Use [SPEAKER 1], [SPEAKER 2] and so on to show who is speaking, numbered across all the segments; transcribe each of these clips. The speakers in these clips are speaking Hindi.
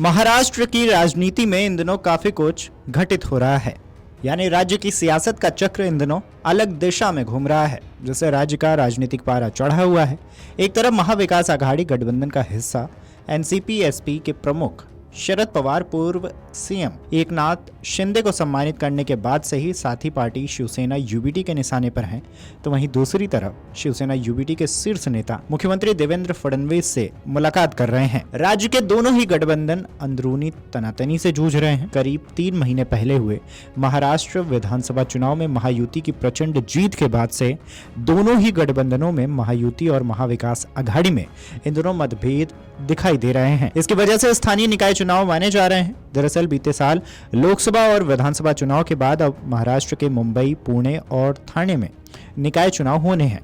[SPEAKER 1] महाराष्ट्र की राजनीति में इन दिनों काफी कुछ घटित हो रहा है। यानी राज्य की सियासत का चक्र इन दिनों अलग दिशा में घूम रहा है, जिससे राज्य का राजनीतिक पारा चढ़ा हुआ है। एक तरफ महाविकास आघाड़ी गठबंधन का हिस्सा एनसीपी-एसपी के प्रमुख शरद पवार पूर्व सीएम एकनाथ शिंदे को सम्मानित करने के बाद से ही साथी पार्टी शिवसेना यूबीटी के निशाने पर हैं, तो वहीं दूसरी तरफ शिवसेना यूबीटी के शीर्ष नेता मुख्यमंत्री देवेंद्र फडणवीस से मुलाकात कर रहे हैं। राज्य के दोनों ही गठबंधन अंदरूनी तनातनी से जूझ रहे हैं। करीब 3 महीने पहले हुए महाराष्ट्र विधानसभा चुनाव में महायुति की प्रचंड जीत के बाद से दोनों ही गठबंधनों में महायुति और महाविकास आघाड़ी में इन दोनों मतभेद दिखाई दे रहे हैं। इसकी वजह से स्थानीय निकाय चुनाव माने जा रहे हैं। दरअसल बीते साल लोकसभा और विधानसभा चुनाव के बाद अब महाराष्ट्र के मुंबई, पुणे और ठाणे में निकाय चुनाव होने हैं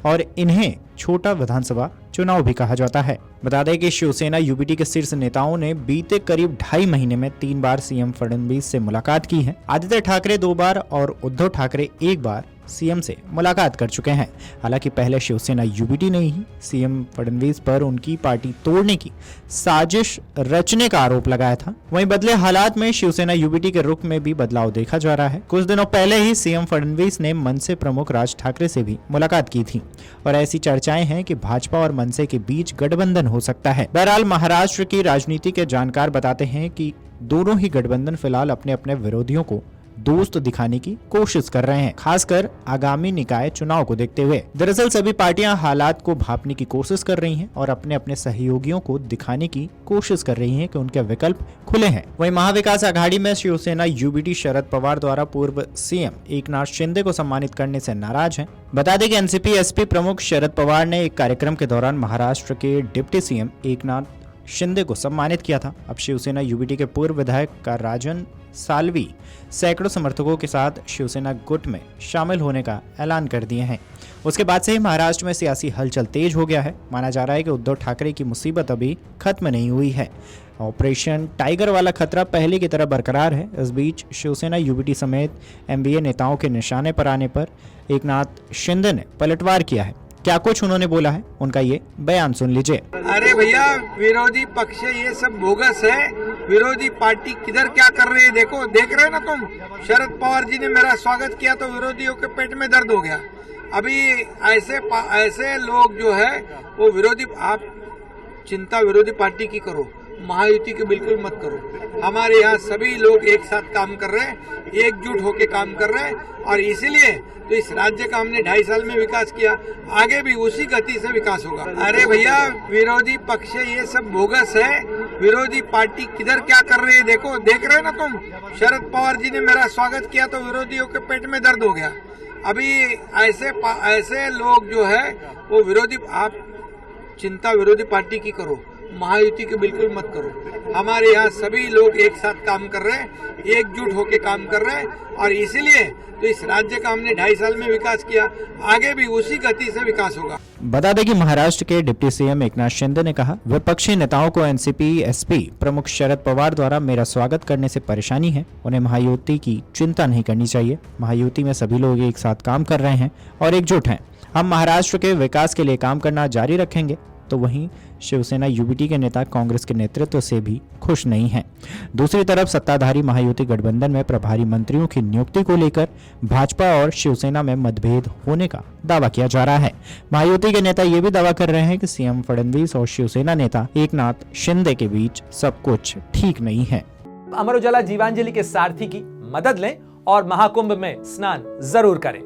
[SPEAKER 1] और इन्हें छोटा विधानसभा चुनाव भी कहा जाता है। बता दें कि शिवसेना यूबीटी के शीर्ष नेताओं ने बीते करीब 2.5 महीने में 3 बार सीएम फडणवीस से मुलाकात की है। आदित्य ठाकरे 2 बार और उद्धव ठाकरे 1 बार सीएम से मुलाकात कर चुके हैं। हालांकि पहले शिवसेना यूबीटी ने ही सीएम फडणवीस पर उनकी पार्टी तोड़ने की साजिश रचने का आरोप लगाया था। वहीं बदले हालात में शिवसेना यूबीटी के रुख में भी बदलाव देखा जा रहा है। कुछ दिनों पहले ही सीएम फडणवीस ने मनसे प्रमुख राज ठाकरे से भी मुलाकात की थी और ऐसी चर्चाएं हैं कि भाजपा और मनसे के बीच गठबंधन हो सकता है। बहरहाल महाराष्ट्र की राजनीति के जानकार बताते हैं कि दोनों ही गठबंधन फिलहाल अपने अपने विरोधियों को दोस्त दिखाने की कोशिश कर रहे हैं, खासकर आगामी निकाय चुनाव को देखते हुए। दरअसल सभी पार्टियां हालात को भांपने की कोशिश कर रही हैं और अपने अपने सहयोगियों को दिखाने की कोशिश कर रही हैं कि उनके विकल्प खुले हैं। वहीं महाविकास आघाड़ी में शिवसेना यूबीटी शरद पवार द्वारा पूर्व सीएम एकनाथ शिंदे को सम्मानित करने से नाराज है। बता दें कि एनसीपी-एसपी प्रमुख शरद पवार ने एक कार्यक्रम के दौरान महाराष्ट्र के डिप्टी सीएम एकनाथ शिंदे को सम्मानित किया था। अब शिवसेना यूबीटी के पूर्व विधायक का राजन सालवी सैकड़ों समर्थकों के साथ शिवसेना गुट में शामिल होने का ऐलान कर दिए हैं। उसके बाद से ही महाराष्ट्र में सियासी हलचल तेज हो गया है। माना जा रहा है कि उद्धव ठाकरे की मुसीबत अभी खत्म नहीं हुई है। ऑपरेशन टाइगर वाला खतरा पहले की तरह बरकरार है। इस बीच शिवसेना यूबीटी समेत एमबीए नेताओं के निशाने पर आने पर एकनाथ शिंदे ने पलटवार किया है। क्या कुछ उन्होंने बोला है, उनका ये बयान सुन लीजिए।
[SPEAKER 2] अरे भैया, विरोधी पक्ष ये सब बोगस है। विरोधी पार्टी किधर क्या कर रही है देखो, देख रहे हो ना तुम। शरद पवार जी ने मेरा स्वागत किया तो विरोधियों के पेट में दर्द हो गया। अभी ऐसे लोग जो है वो विरोधी, आप चिंता विरोधी पार्टी की करो, महायुति की बिल्कुल मत करो। हमारे यहाँ सभी लोग एक साथ काम कर रहे हैं, एकजुट होकर काम कर रहे हैं और इसीलिए तो इस राज्य का हमने 2.5 साल में विकास किया, आगे भी उसी गति से विकास होगा। अरे भैया, विरोधी पक्ष ये सब बोगस है। विरोधी पार्टी किधर क्या कर रही है देखो, देख रहे हो ना तुम। शरद पवार जी ने मेरा स्वागत किया तो विरोधियों के पेट में दर्द हो गया। अभी ऐसे लोग जो है वो विरोधी, आप चिंता विरोधी पार्टी की करो, महायुति की बिल्कुल मत करो। हमारे यहाँ सभी लोग एक साथ काम कर रहे हैं, एकजुट होकर काम कर रहे हैं और इसीलिए तो इस राज्य का हमने 2.5 साल में विकास किया, आगे भी उसी गति से विकास होगा।
[SPEAKER 1] बता दें कि महाराष्ट्र के डिप्टी सीएम एकनाथ शिंदे ने कहा, विपक्षी नेताओं को एनसीपी-एसपी प्रमुख शरद पवार द्वारा मेरा स्वागत करने से परेशानी है। उन्हें महायुति की चिंता नहीं करनी चाहिए। महायुति में सभी लोग एक साथ काम कर रहे हैं और एकजुट हैं। हम महाराष्ट्र के विकास के लिए काम करना जारी रखेंगे। तो वहीं शिवसेना यूबीटी के नेता कांग्रेस के नेतृत्व से भी खुश नहीं हैं। दूसरी तरफ सत्ताधारी महायुति गठबंधन में प्रभारी मंत्रियों की नियुक्ति को लेकर भाजपा और शिवसेना में मतभेद होने का दावा किया जा रहा है। महायुति के नेता ये भी दावा कर रहे हैं कि सीएम फडणवीस और शिवसेना नेता एकनाथ शिंदे के बीच सब कुछ ठीक नहीं है।
[SPEAKER 3] अमर उजाला जीवांजलि के सारथी की मदद लें और महाकुंभ में स्नान जरूर करें।